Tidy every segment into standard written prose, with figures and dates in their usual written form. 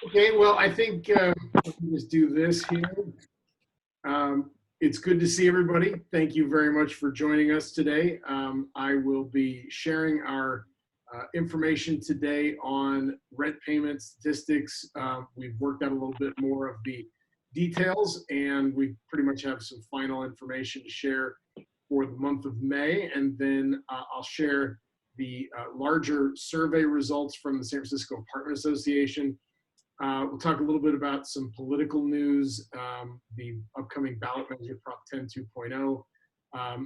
Okay, well, I think let's just do this here. It's good to see everybody. Thank you very much for joining us today. I will be sharing our information today on rent payment statistics. We've worked out a little bit more of the details, and we pretty much have some final information to share for the month of May. And then I'll share the larger survey results from the San Francisco Apartment Association. We'll talk a little bit about some political news, the upcoming ballot measure Prop 10 2.0,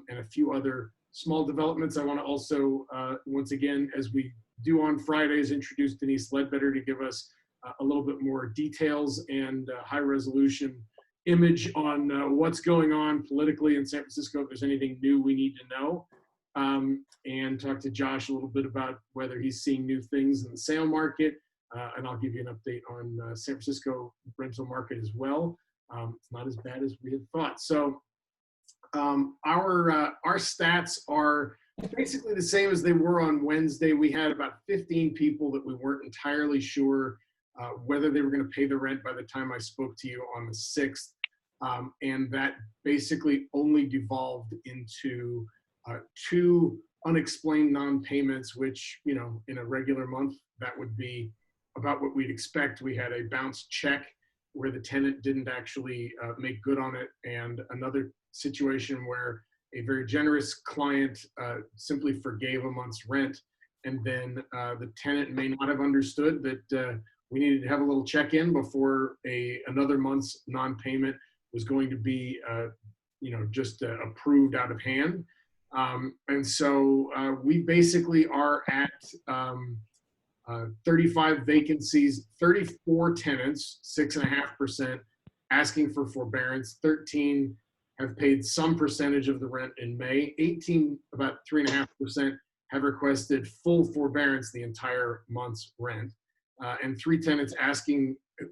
and a few other small developments. I want to also, once again, as we do on Fridays, introduce Denise Ledbetter to give us a little bit more details and high resolution image on what's going on politically in San Francisco, if there's anything new we need to know, and talk to Josh a little bit about whether he's seeing new things in the sale market. And I'll give you an update on San Francisco rental market as well. It's not as bad as we had thought. So our stats are basically the same as they were on Wednesday. We had about 15 people that we weren't entirely sure whether they were going to pay the rent by the time I spoke to you on the 6th. And that basically only devolved into 2 unexplained non-payments, which, you know, in a regular month, that would be about what we'd expect. We had a bounced check where the tenant didn't actually make good on it, and another situation where a very generous client simply forgave a month's rent, and then the tenant may not have understood that we needed to have a little check-in before another month's non-payment was going to be just approved out of hand. And so we basically are at 35 vacancies, 34 tenants, 6.5%, asking for forbearance. 13 have paid some percentage of the rent in May. 18, about 3.5%, have requested full forbearance the entire month's rent. And 3 tenants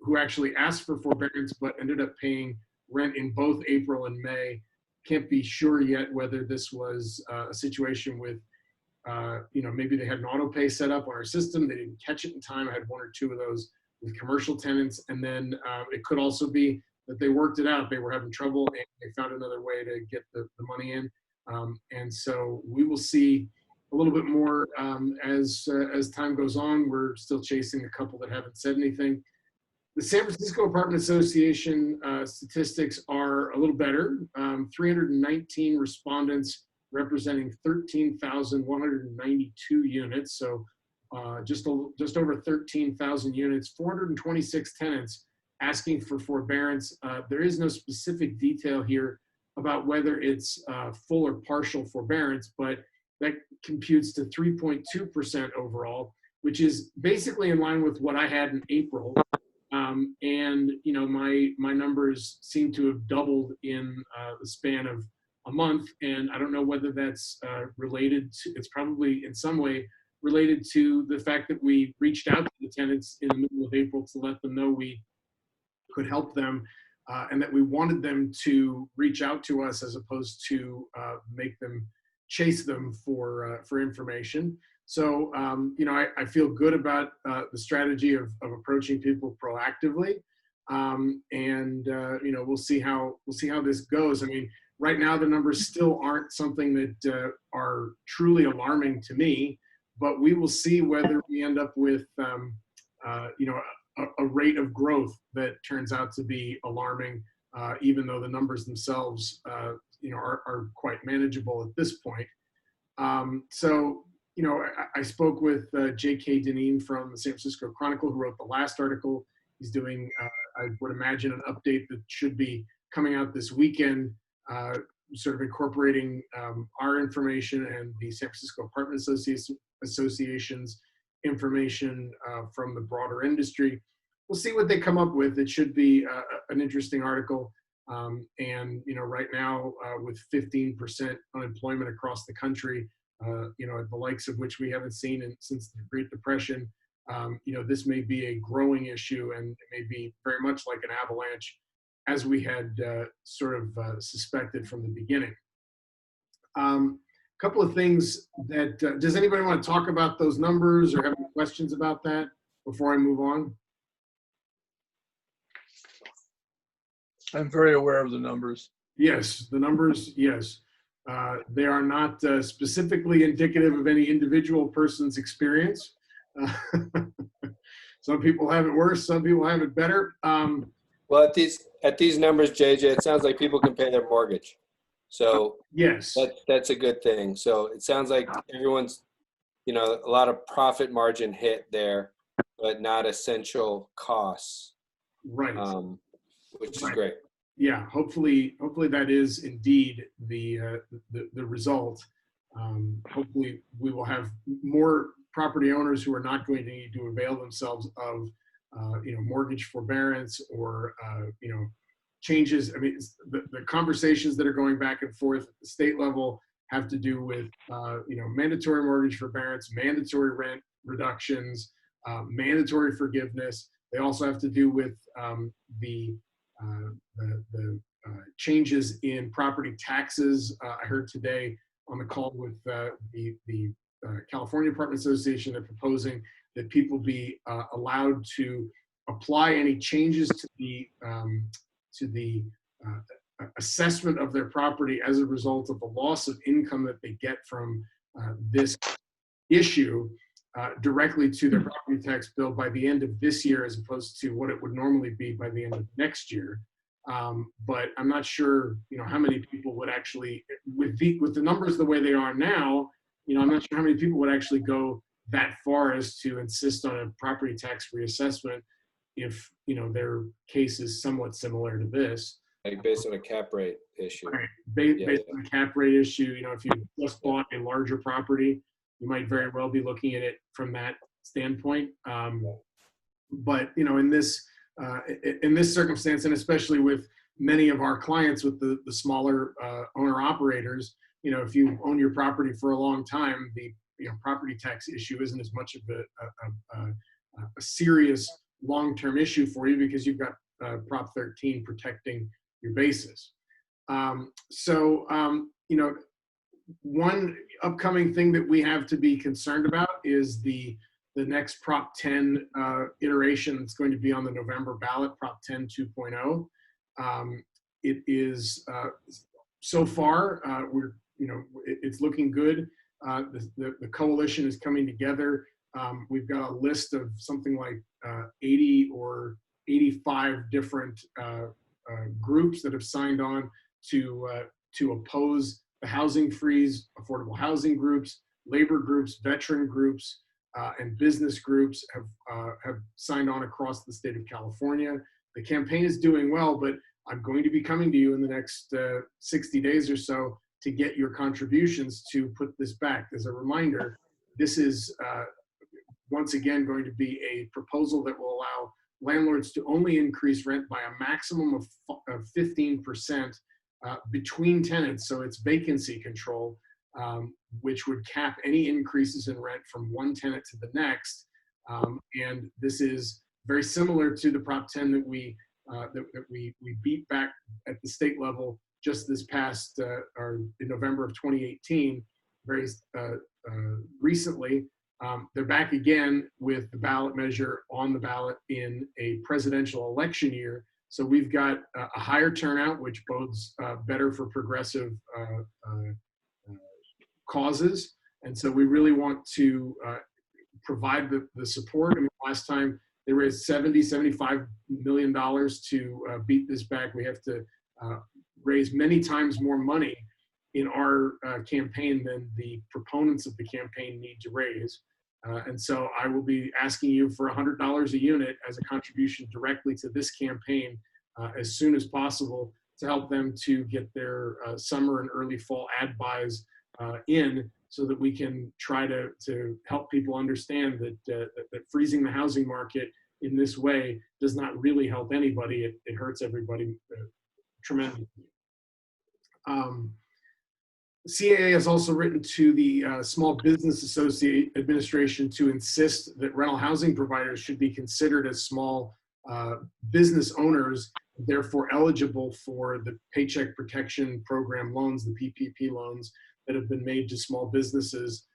who actually asked for forbearance but ended up paying rent in both April and May. Can't be sure yet whether this was a situation with maybe they had an auto pay set up on our system. They didn't catch it in time. I had 1 or 2 of those with commercial tenants. And then it could also be that they worked it out. They were having trouble and they found another way to get the money in. And so we will see a little bit more as time goes on. We're still chasing a couple that haven't said anything. The San Francisco Apartment Association statistics are a little better. 319 respondents representing 13,192 units. So just over 13,000 units, 426 tenants asking for forbearance. There is no specific detail here about whether it's full or partial forbearance, but that computes to 3.2% overall, which is basically in line with what I had in April. And my numbers seem to have doubled in the span of a month, and I don't know whether that's related to, it's probably in some way related to the fact that we reached out to the tenants in the middle of April to let them know we could help them, and that we wanted them to reach out to us as opposed to make them chase them for information. So, I feel good about the strategy of approaching people proactively, and we'll see how this goes. I mean, right now the numbers still aren't something that are truly alarming to me, but we will see whether we end up with a rate of growth that turns out to be alarming, even though the numbers themselves are quite manageable at this point. I spoke with J.K. Deneen from the San Francisco Chronicle, who wrote the last article. He's doing, I would imagine, an update that should be coming out this weekend, sort of incorporating our information and the San Francisco Apartment Association's information from the broader industry. We'll see what they come up with. It should be an interesting article. Right now, with 15% unemployment across the country, the likes of which we haven't seen since the Great Depression, this may be a growing issue, and it may be very much like an avalanche, as we had suspected from the beginning. A couple of things that, does anybody want to talk about those numbers or have any questions about that before I move on? I'm very aware of the numbers. Yes, the numbers, yes. They are not specifically indicative of any individual person's experience. Some people have it worse, some people have it better. Well, at these numbers, JJ, it sounds like people can pay their mortgage. So yes, that's a good thing. So it sounds like everyone's, a lot of profit margin hit there, but not essential costs, right. Which is great. Yeah, hopefully that is indeed the result. Hopefully we will have more property owners who are not going to need to avail themselves of mortgage forbearance or changes. I mean, the conversations that are going back and forth at the state level have to do with mandatory mortgage forbearance, mandatory rent reductions, mandatory forgiveness. They also have to do with the changes in property taxes. I heard today on the call with the California Apartment Association, they're proposing that people be allowed to apply any changes to the assessment of their property as a result of the loss of income that they get from this issue directly to their property tax bill by the end of this year, as opposed to what it would normally be by the end of next year. But I'm not sure, how many people would actually, with the numbers the way they are now, I'm not sure how many people would actually go that far as to insist on a property tax reassessment if, their case is somewhat similar to this. Like based on a cap rate issue. Right. Based on a cap rate issue, if you just bought a larger property, you might very well be looking at it from that standpoint. But in this circumstance, and especially with many of our clients with the smaller owner operators, if you own your property for a long time, the property tax issue isn't as much of a serious long-term issue for you because you've got Prop 13 protecting your basis. One upcoming thing that we have to be concerned about is the next Prop 10 iteration that's going to be on the November ballot, Prop 10 2.0. It is so far it's looking good. The coalition is coming together. We've got a list of something like 80 or 85 different groups that have signed on to oppose the housing freeze. Affordable housing groups, labor groups, veteran groups, and business groups have signed on across the state of California. The campaign is doing well, but I'm going to be coming to you in the next 60 days or so to get your contributions to put this back. As a reminder, this is once again going to be a proposal that will allow landlords to only increase rent by a maximum of 15% between tenants. So it's vacancy control, which would cap any increases in rent from one tenant to the next. And this is very similar to the Prop 10 that we beat back at the state level just this past or in November of 2018. Very recently, they're back again with the ballot measure on the ballot in a presidential election year. So we've got a higher turnout, which bodes better for progressive causes. And so we really want to provide the support. I mean, last time they raised $75 million to beat this back. We have to raise many times more money in our campaign than the proponents of the campaign need to raise. And so I will be asking you for $100 a unit as a contribution directly to this campaign as soon as possible to help them to get their summer and early fall ad buys in, so that we can try to help people understand that freezing the housing market in this way does not really help anybody. It hurts everybody tremendously. CAA has also written to the Small Business Administration to insist that rental housing providers should be considered as small business owners, therefore eligible for the Paycheck Protection Program loans, the PPP loans that have been made to small businesses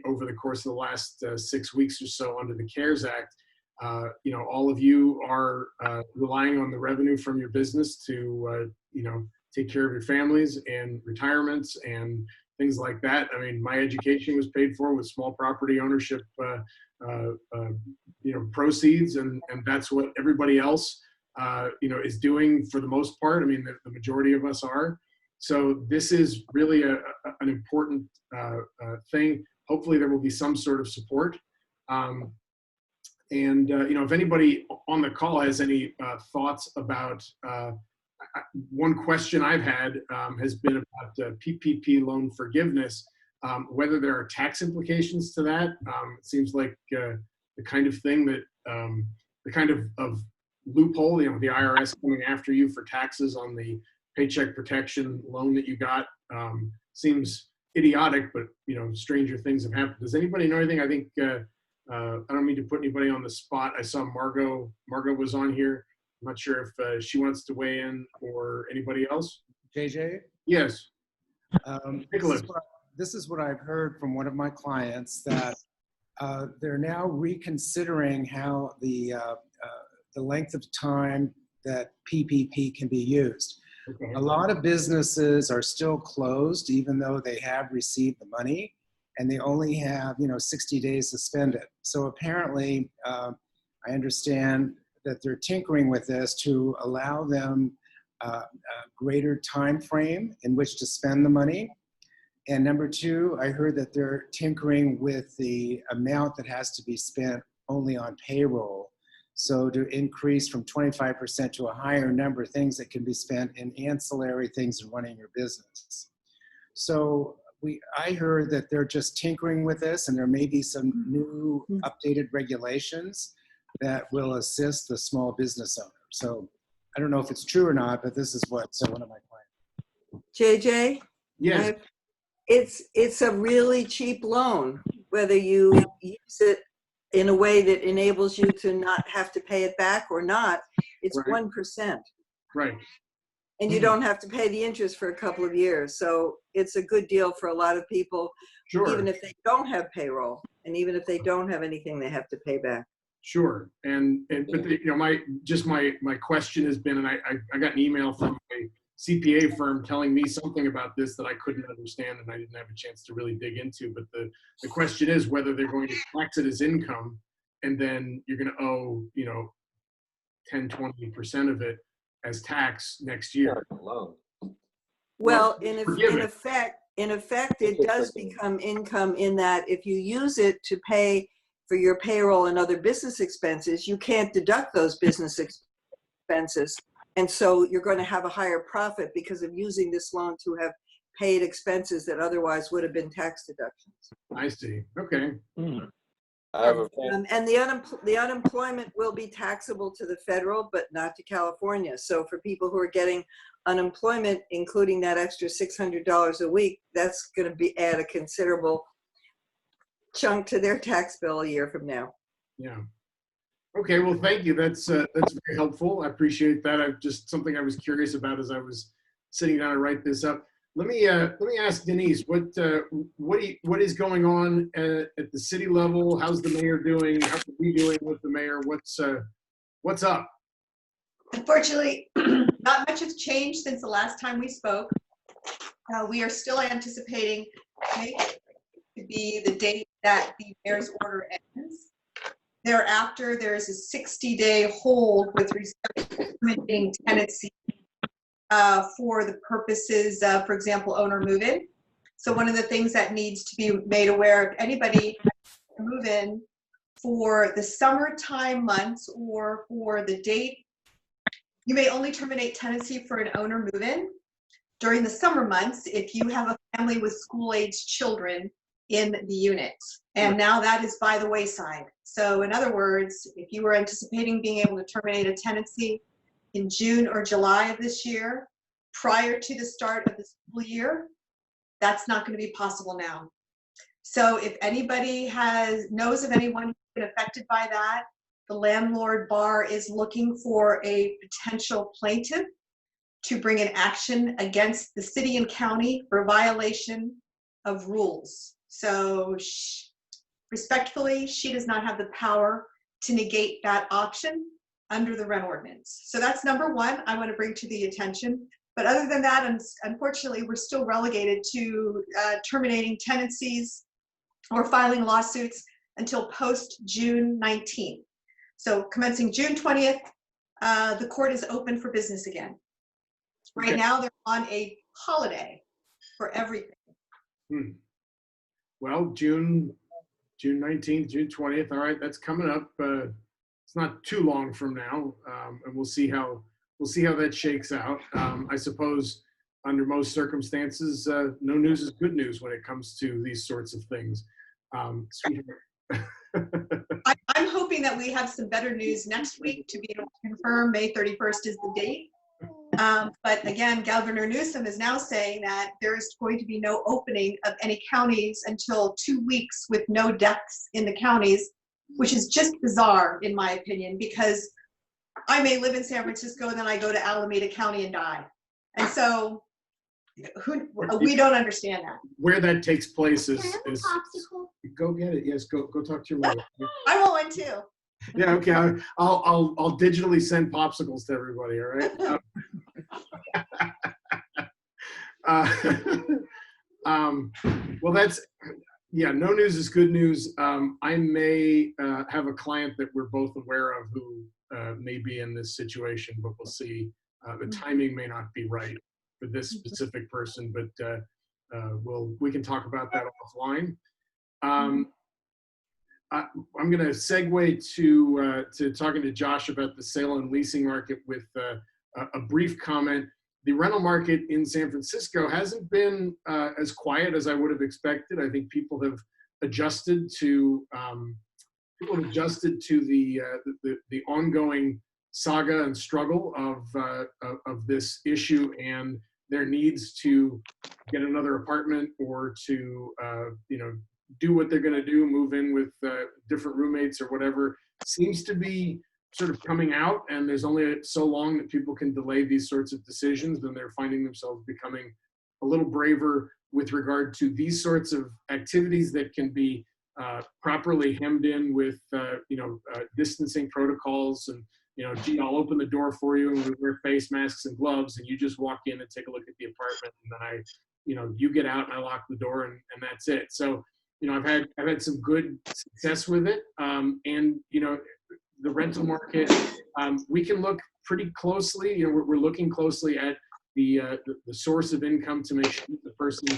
over the course of the last 6 weeks or so under the CARES Act. All of you are relying on the revenue from your business to, take care of your families and retirements and things like that. I mean, my education was paid for with small property ownership, proceeds, and that's what everybody else, is doing for the most part. I mean, the majority of us are. So this is really an important thing. Hopefully there will be some sort of support. If anybody on the call has any thoughts about, one question I've had has been about PPP loan forgiveness, whether there are tax implications to that. It seems like the kind of thing that, the kind of loophole, the IRS coming after you for taxes on the paycheck protection loan that you got, seems idiotic, but stranger things have happened. Does anybody know anything? I think, I don't mean to put anybody on the spot. I saw Margot was on here. I'm not sure if she wants to weigh in or anybody else. JJ? Yes. This is what I've heard from one of my clients, that they're now reconsidering how the length of time that PPP can be used. Okay. A lot of businesses are still closed, even though they have received the money, and they only have 60 days to spend it. So apparently, I understand that they're tinkering with this to allow them a greater time frame in which to spend the money. And number two, I heard that they're tinkering with the amount that has to be spent only on payroll. So to increase from 25% to a higher number of things that can be spent in ancillary things and running your business. So I heard that they're just tinkering with this, and there may be some new updated regulations that will assist the small business owner. So I don't know if it's true or not, but this is what one of my clients. JJ? Yes. It's a really cheap loan, whether you use it in a way that enables you to not have to pay it back or not. It's Right. 1%. Right. And you don't have to pay the interest for a couple of years. So it's a good deal for a lot of people, Sure. even if they don't have payroll, and even if they don't have anything they have to pay back. Sure. But my question has been, and I got an email from a CPA firm telling me something about this that I couldn't understand and I didn't have a chance to really dig into. But the question is whether they're going to tax it as income, and then you're going to owe 10-20% of it as tax next year. Loan. Well, Well, in forgive it. effect, it does become income in that if you use it to pay for your payroll and other business expenses, you can't deduct those business expenses. And so you're going to have a higher profit because of using this loan to have paid expenses that otherwise would have been tax deductions. I see. Okay. I have a friend. And the unemployment will be taxable to the federal, but not to California. So for people who are getting unemployment, including that extra $600 a week, that's going to add a considerable chunk to their tax bill a year from now. Yeah. Okay. Well, thank you. That's very helpful. I appreciate that. Just something I was curious about as I was sitting down to write this up. Let me ask Denise, what is going on at the city level? How's the mayor doing? How are we doing with the mayor? What's up? Unfortunately, not much has changed since the last time we spoke. We are still anticipating May to be the date that the mayor's order ends. Thereafter, there is a 60-day hold with respect to permitting tenancy for the purposes of, for example, owner move-in. So one of the things that needs to be made aware of anybody move in for the summertime months or for the date, you may only terminate tenancy for an owner move-in during the summer months if you have a family with school-aged children in the unit. And now that is by the wayside. So in other words, if you were anticipating being able to terminate a tenancy in June or July of this year, prior to the start of the school year, that's not going to be possible now. So if anybody knows of anyone who's been affected by that, the landlord bar is looking for a potential plaintiff to bring an action against the city and county for violation of rules. So respectfully, she does not have the power to negate that option under the rent ordinance. So that's number one I want to bring to the attention. But other than that, unfortunately, we're still relegated to terminating tenancies or filing lawsuits until post June 19th. So commencing June 20th, the court is open for business again. Right Okay. now, they're on a holiday for everything. Well, June 19th, June 20th. All right, that's coming up. It's not too long from now, and we'll see how that shakes out. I suppose under most circumstances, no news is good news when it comes to these sorts of things. Sweetheart. I'm hoping that we have some better news next week to be able to confirm May 31st is the date. But again, Governor Newsom is now saying that there is going to be no opening of any counties until 2 weeks with no deaths in the counties, which is just bizarre in my opinion, because I may live in San Francisco and then I go to Alameda County and die. And so we don't understand that. Where that takes place is go get it. Yes, go talk to your mother. I want one too. Yeah, okay. I'll digitally send popsicles to everybody. All right. Well, no news is good news. I may have a client that we're both aware of who may be in this situation, but we'll see. The timing may not be right for this specific person, but we can talk about that offline. I'm going to segue to talking to Josh about the sale and leasing market with a brief comment. The rental market in San Francisco hasn't been as quiet as I would have expected. I think people have adjusted to the ongoing saga and struggle of this issue and their needs to get another apartment or to do what they're going to do, move in with different roommates or whatever, seems to be sort of coming out. And there's only so long that people can delay these sorts of decisions, and they're finding themselves becoming a little braver with regard to these sorts of activities that can be properly hemmed in with distancing protocols and gee, I'll open the door for you and we wear face masks and gloves and you just walk in and take a look at the apartment, and then you get out and I lock the door and that's it. So I've had some good success with it, and the rental market, we can look pretty closely. We're looking closely at the source of income to make sure that the person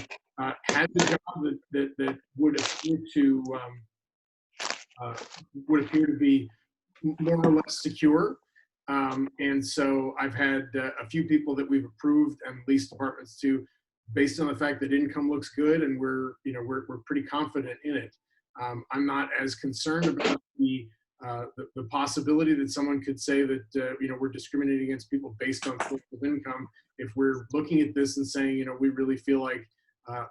has a job that would appear to be more or less secure. And so I've had a few people that we've approved and leased apartments to based on the fact that income looks good, and we're pretty confident in it. I'm not as concerned about the possibility that someone could say that we're discriminating against people based on source of income. If we're looking at this and saying we really feel like a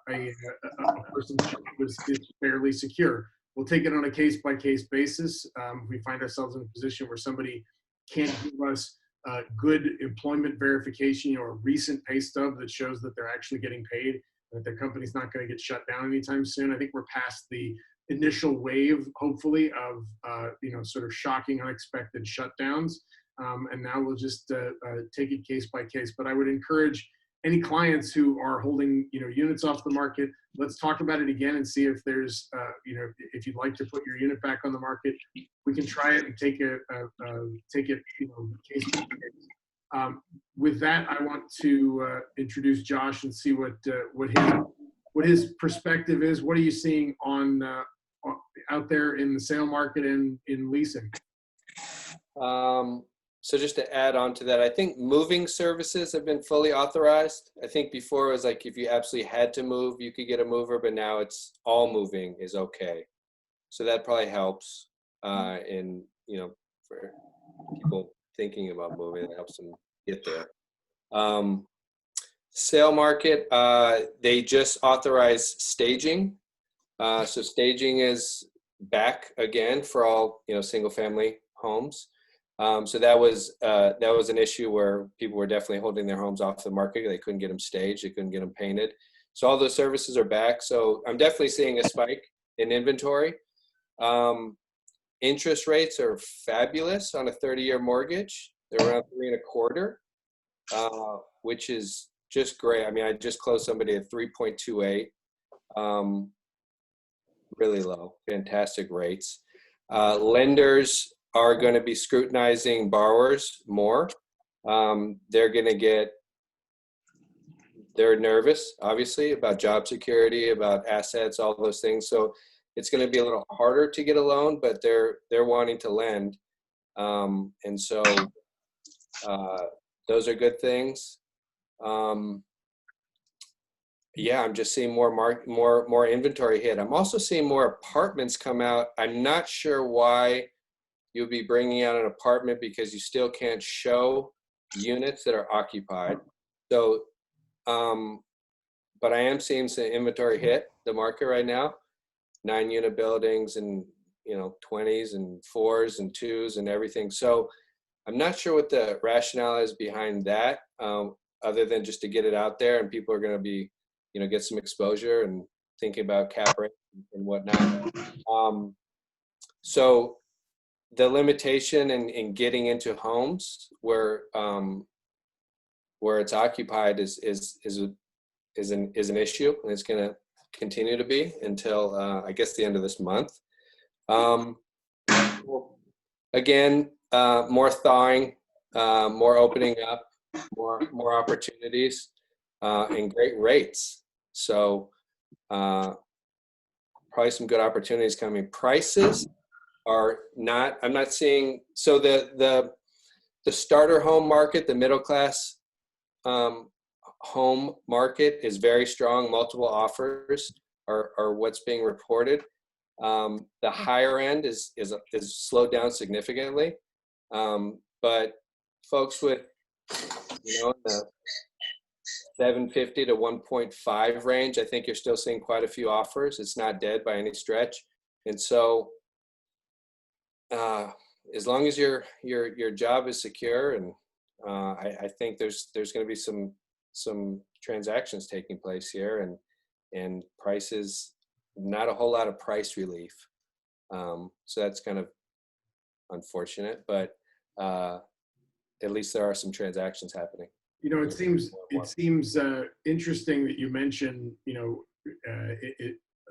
person's job is fairly secure, we'll take it on a case-by-case basis. If we find ourselves in a position where somebody can't give us good employment verification, or a recent pay stub that shows that they're actually getting paid, that their company's not going to get shut down anytime soon. I think we're past the initial wave, hopefully, of sort of shocking, unexpected shutdowns, and now we'll just take it case by case. But I would encourage any clients who are holding units off the market, let's talk about it again and see if there's if you'd like to put your unit back on the market, we can try it and take it case by case. With that, I want to introduce Josh and see what his perspective is. What are you seeing on out there in the sale market and in leasing? So just to add on to that, I think moving services have been fully authorized. I think before it was like if you absolutely had to move, you could get a mover, but now it's all moving is okay. So that probably helps in for people thinking about moving. It helps them get there. Sale market, they just authorized staging. So staging is back again for all single family homes. So that was an issue where people were definitely holding their homes off the market. They couldn't get them staged. They couldn't get them painted. So all those services are back. So I'm definitely seeing a spike in inventory. Interest rates are fabulous on a 30-year mortgage. They're around 3.25, which is just great. I mean, I just closed somebody at 3.28. Really low, fantastic rates. Lenders are going to be scrutinizing borrowers more. They're nervous, obviously, about job security, about assets, all those things. So it's going to be a little harder to get a loan, but they're wanting to lend. And so those are good things. Yeah, I'm just seeing more inventory hit. I'm also seeing more apartments come out. I'm not sure why you'll be bringing out an apartment, because you still can't show units that are occupied. So, but I am seeing some inventory hit the market right now. 9-unit buildings and 20s and 4s and 2s and everything. So I'm not sure what the rationale is behind that, other than just to get it out there, and people are going to be get some exposure and thinking about cap rate and whatnot. So the limitation in getting into homes where it's occupied is an issue, and it's going to continue to be until I guess the end of this month. Again, more thawing, more opening up, more opportunities, and great rates. So probably some good opportunities coming. Prices are not, I'm not seeing, so the starter home market, the middle class home market is very strong. Multiple offers are what's being reported. The higher end is slowed down significantly. But folks with, the 750 to 1.5 range, I think you're still seeing quite a few offers. It's not dead by any stretch. And so as long as your job is secure, and I think there's going to be some transactions taking place here, and prices, not a whole lot of price relief. So that's kind of unfortunate, but at least there are some transactions happening. It seems interesting that you mentioned,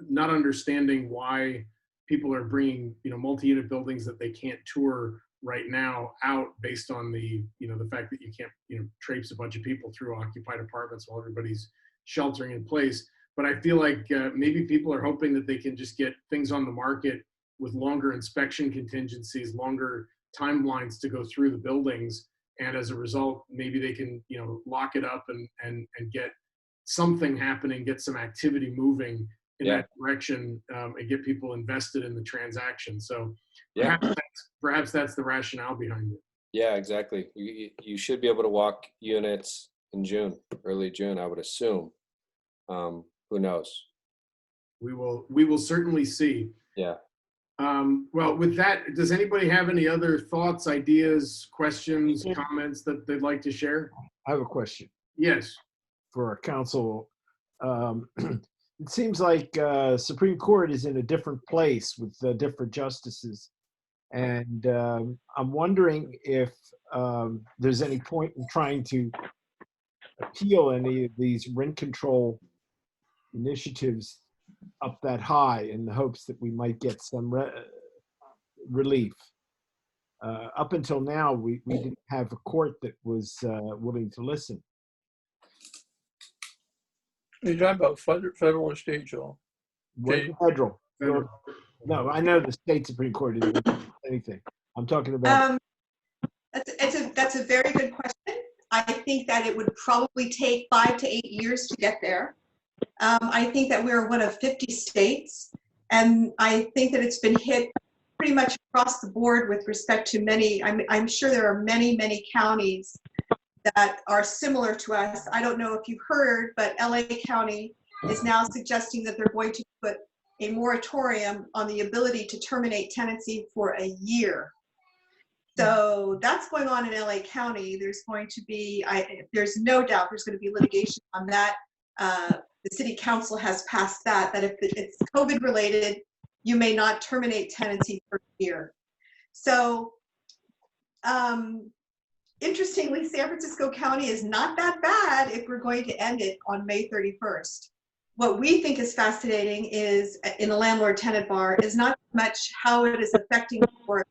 not understanding why people are bringing, multi-unit buildings that they can't tour right now out based on the fact that you can't, traipse a bunch of people through occupied apartments while everybody's sheltering in place. But I feel like maybe people are hoping that they can just get things on the market with longer inspection contingencies, longer timelines to go through the buildings. And as a result, maybe they can, lock it up and get something happening, get some activity moving in that direction, and get people invested in the transaction. So perhaps that's the rationale behind it. Yeah, exactly. You should be able to walk units in June, early June, I would assume. Who knows? We will certainly see. Yeah. Well, with that, does anybody have any other thoughts, ideas, questions, comments that they'd like to share? I have a question. Yes. For our council. It seems like Supreme Court is in a different place with different justices. And I'm wondering if there's any point in trying to appeal any of these rent control initiatives up that high in the hopes that we might get some relief. Up until now, we didn't have a court that was willing to listen. You're talking about federal or state, Joel? Federal. No, I know the state Supreme Court didn't do anything. I'm talking about. That's a very good question. I think that it would probably take 5 to 8 years to get there. I think that we're one of 50 states, and I think that it's been hit pretty much across the board with respect to many. I'm sure there are many, many counties that are similar to us. I don't know if you've heard, but LA County is now suggesting that they're going to put a moratorium on the ability to terminate tenancy for a year. So that's going on in LA County. There's going to be, there's no doubt there's going to be litigation on that the city council has passed that if it's COVID related, you may not terminate tenancy for a year. So interestingly, San Francisco County is not that bad if we're going to end it on May 31st. What we think is fascinating is in the landlord-tenant bar is not much how it is affecting or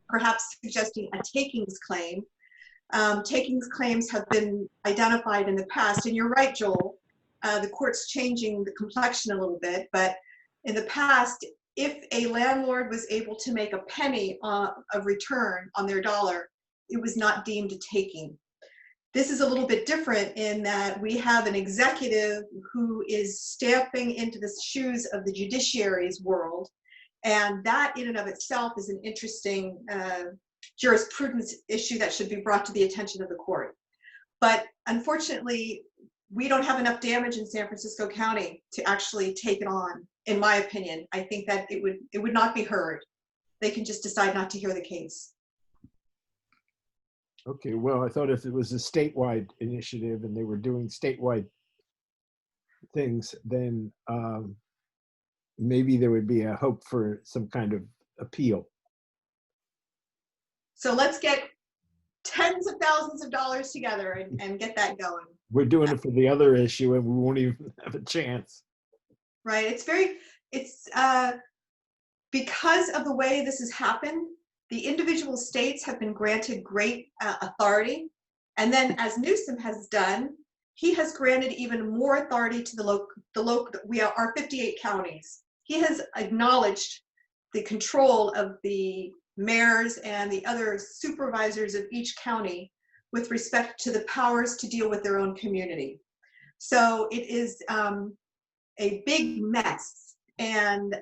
perhaps suggesting a takings claim. Takings claims have been identified in the past, and you're right, Joel. The court's changing the complexion a little bit, but in the past, if a landlord was able to make a penny of return on their dollar, it was not deemed a taking. This is a little bit different in that we have an executive who is stepping into the shoes of the judiciary's world, and that in and of itself is an interesting jurisprudence issue that should be brought to the attention of the court. But unfortunately, we don't have enough damage in San Francisco County to actually take it on, in my opinion. I think that it would not be heard. They can just decide not to hear the case. Okay, well, I thought if it was a statewide initiative and they were doing statewide things, then maybe there would be a hope for some kind of appeal. So let's get tens of thousands of dollars together and get that going. We're doing it for the other issue and we won't even have a chance. Right, it's because of the way this has happened, the individual states have been granted great authority. And then as Newsom has done, he has granted even more authority to the local, we are 58 counties. He has acknowledged the control of the mayors and the other supervisors of each county with respect to the powers to deal with their own community. So it is a big mess, and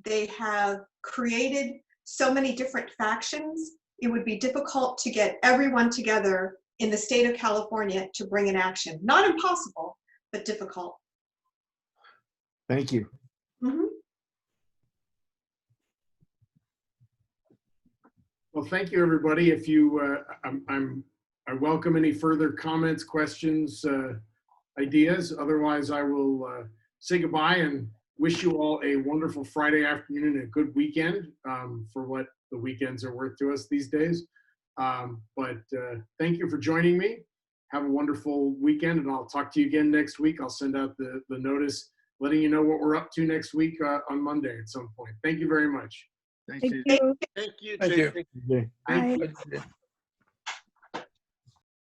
they have created so many different factions. It would be difficult to get everyone together in the state of California to bring an action. Not impossible, but difficult. Thank you. Mm-hmm. Well, thank you, everybody. If you, I welcome any further comments, questions, ideas. Otherwise, I will say goodbye and wish you all a wonderful Friday afternoon and a good weekend for what the weekends are worth to us these days. But thank you for joining me. Have a wonderful weekend, and I'll talk to you again next week. I'll send out the notice letting you know what we're up to next week on Monday at some point. Thank you very much. Thank you. Thank you. Yeah. Bye.